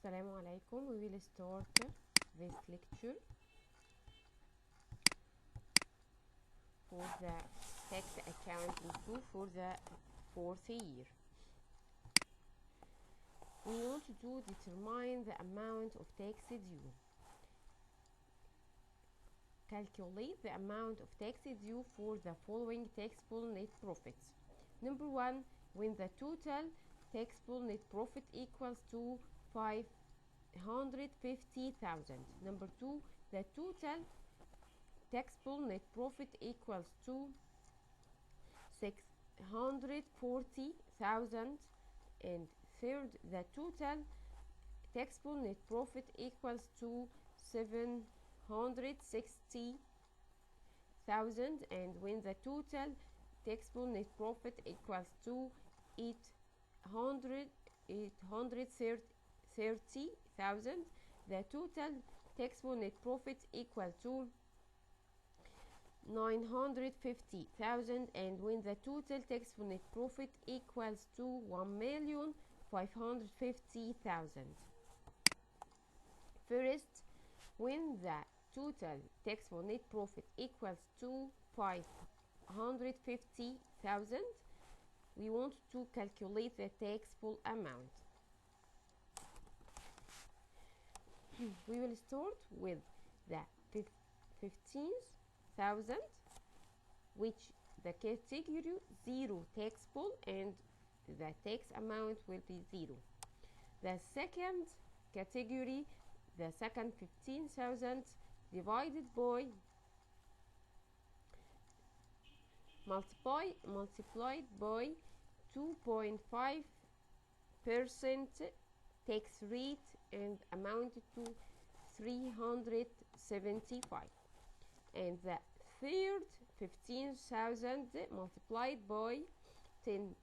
Assalamu alaikum. We will start this lecture for the tax accounting 2 for the 4th year. We want to determine the amount of tax due. Calculate the amount of tax due for the following taxable net profits. Number 1, when the total taxable net profit equals to 550,000. Number 2, the total taxable net profit equals to 640,000. And third, the total taxable net profit equals to 760,000. And when the total taxable net profit equals to 830,000, the total taxable net profit equal to 950,000. And when the total taxable net profit equals to 1,550,000. First, when the total taxable net profit equals to 550,000, we want to calculate the taxable amount. We will start with the 15,000, which the category 0 taxable, and the tax amount will be 0. The second category, the second 15,000 divided by multiplied by 2.5% tax rate and amounted to 375. And the third 15,000 multiplied by 10%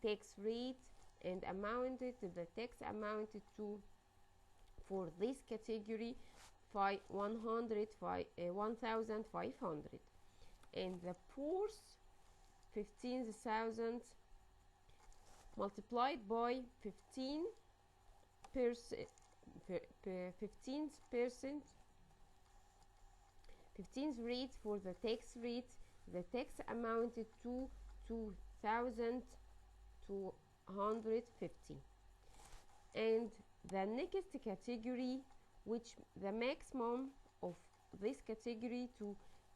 tax rate and amounted to the tax amounted to, for this category, 1,500. And the fourth 15,000 multiplied by 15% rate for the tax rate, the tax amounted to 2,250. And the next category, which the maximum of this category to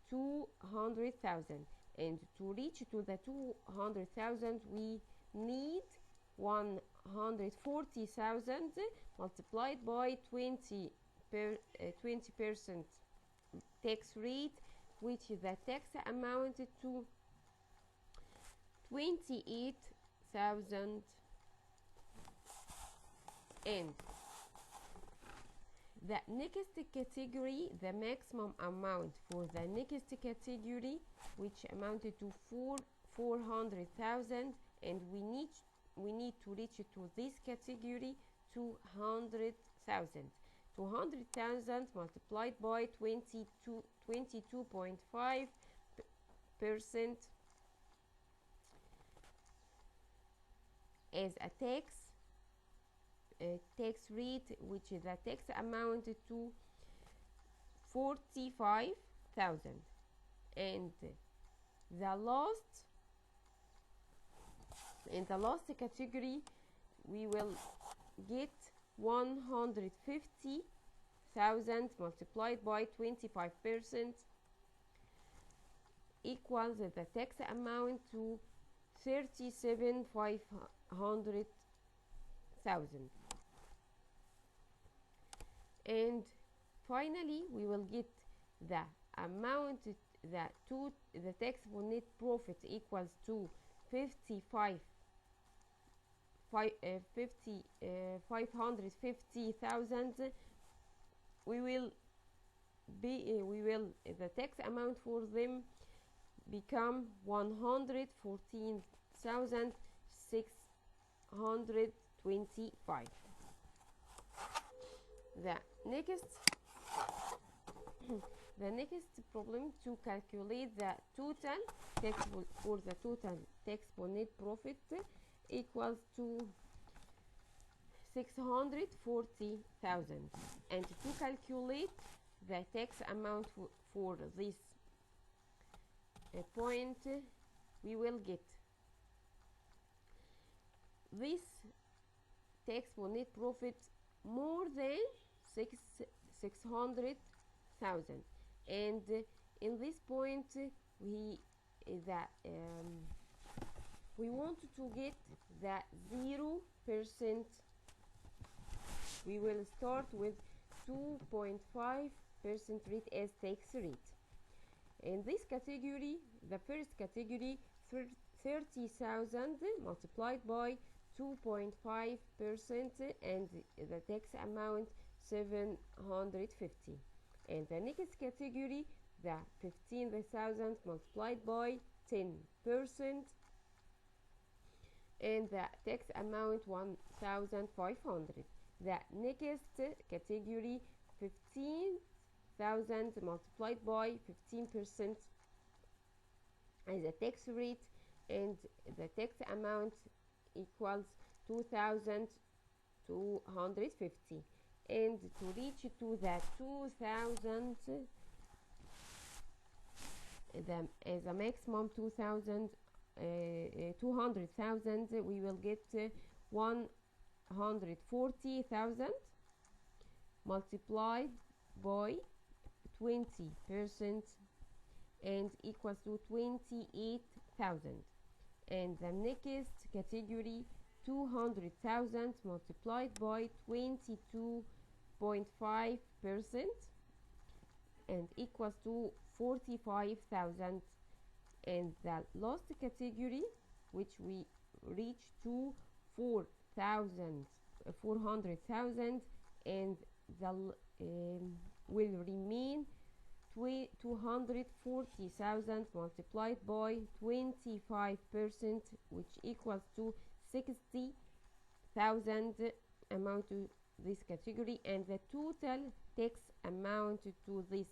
200,000, and to reach to the 200,000 we need 140,000 multiplied by 20% tax rate, which the tax amounted to 28,000. And the next category, the maximum amount for the next category, which amounted to 400,000, and we need to reach to this category 200,000. 200,000 multiplied by 22.5% as a tax rate, which the tax amounted to 45,000. And the last category, we will get 150,000 multiplied by 25% equals the tax amount to 37,500,000. And finally, we will get the amount, the taxable net profit equals to 550,000. The tax amount for them become 114,625. The next problem to calculate the total taxable for the total taxable net profit equals to 640,000. And to calculate the tax amount for this point, we will get this taxable net profit more than 600,000, and in this point we want to get the 0%. We will start with 2.5% rate as tax rate. In this category, the first category, 30,000 multiplied by 2.5%, and the tax amount 750. And the next category, the 15,000 multiplied by 10%, and the tax amount 1,500. The next category, 15,000 multiplied by 15% as a tax rate, and the tax amount equals 2,250. And to reach to the 2,000, as a maximum 200,000, we will get 140,000 multiplied by 20% and equals to 28,000. And the next category, 200,000 multiplied by 22.5% and equals to 45,000. And the last category, which we reach to 400,000, and the will remain 240,000 multiplied by 25%, which equals to 60,000 amount to this category. And the total tax amount to this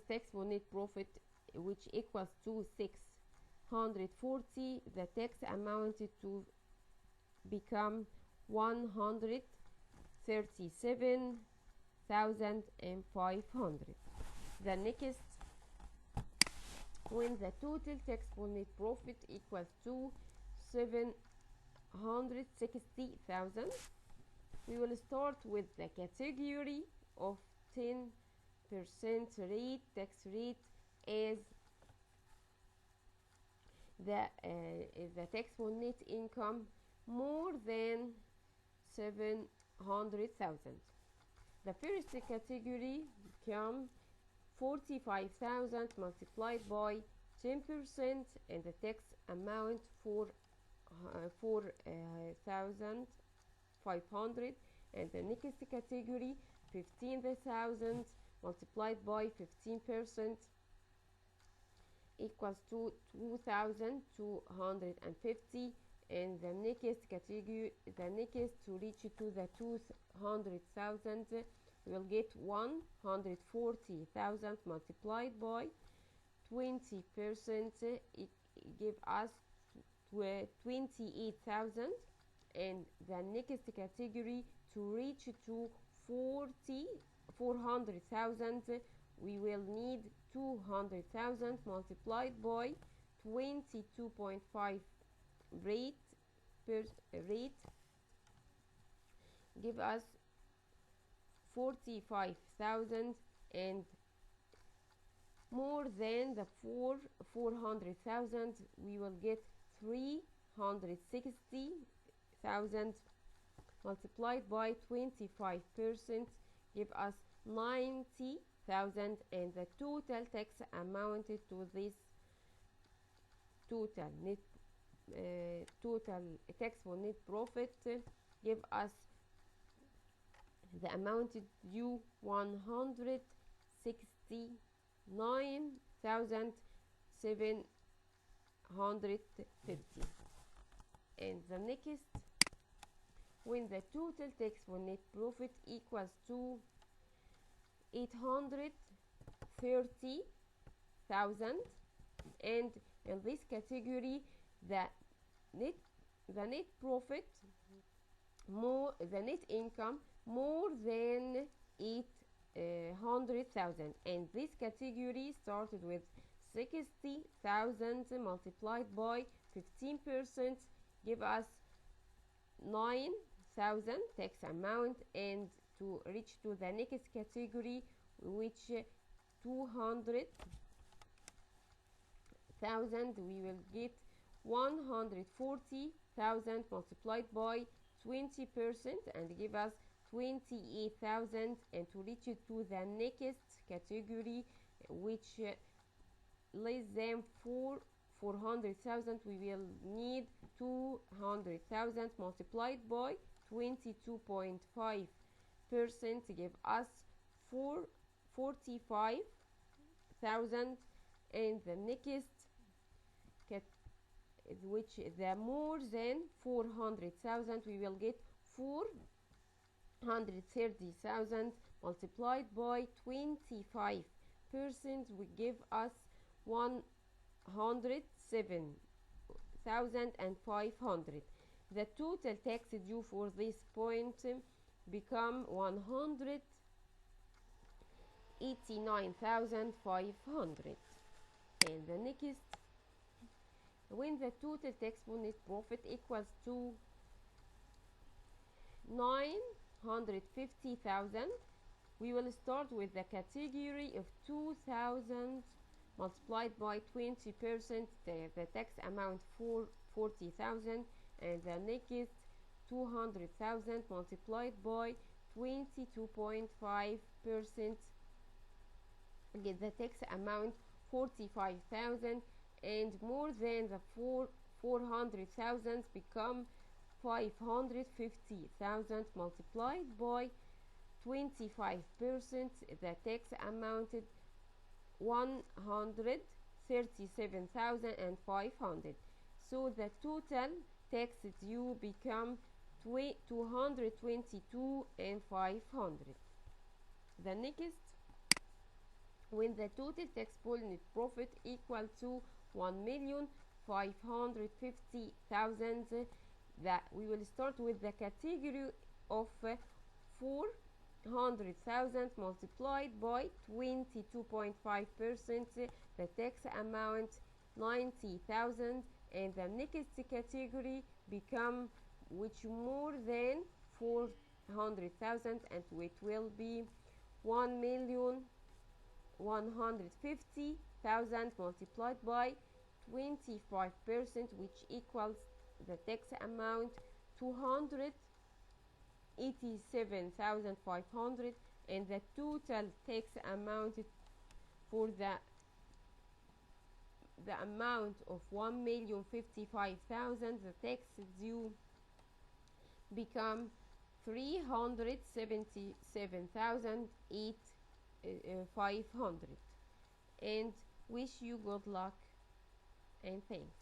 taxable net profit, which equals to 640, the tax amount to become 137,500. The next, when the total taxable net profit equals to 760,000, we will start with the category of 10% rate, tax rate, as the taxable net income more than 700,000. The first category become 45,000 multiplied by 10%, and the tax amount 4,500. And the next category, 15,000 multiplied by 15% equals to 2,250. And the next category, to reach to the 200,000, we'll get 140,000 multiplied by 20%, give us 28,000. And the next category, to reach to 400,000, we will need 200,000 multiplied by 22.5 rate, give us 45,000. And more than the 400,000, we will get 360,000 multiplied by 25%, give us 90,000. And the total tax amounted to this total taxable net profit give us the amount due 169,750. And the next, when the total taxable net profit equals to 830,000, and in this category the net profit the net income more than 800,000, and this category started with 60,000 multiplied by 15% give us 9,000 tax amount, and to reach to the next category, which 200,000, we will get 140,000 multiplied by 20% and give us 28,000, and to reach it to the next category, which less than 400,000, we will need 200,000 multiplied by 22.5% give us 45,000, and the next which the more than 400,000, we will get 430,000 multiplied by 25% will give us 107,500. The total tax due for this point become 189,500. And the next, when the total taxable net profit equals to 950,000, we will start with the category of 2,000 multiplied by 20%, the tax amount for 40,000, and the next 200,000 multiplied by 22.5% get the tax amount 45,000, and more than the 400,000 become 550,000 multiplied by 25%, the tax amounted 137,500. So the total tax due become 222,500. The next, when the total taxable net profit equal to 1,550,000, that we will start with the category of 400,000 multiplied by 22.5%, the tax amount 90,000, and the next category become which more than 400,000, and it will be 1,150,000 multiplied by 25%, which equals the tax amount 287,500, and the total tax amount for the amount of 1,055,000, the tax due become 377,500. And wish you good luck and thanks.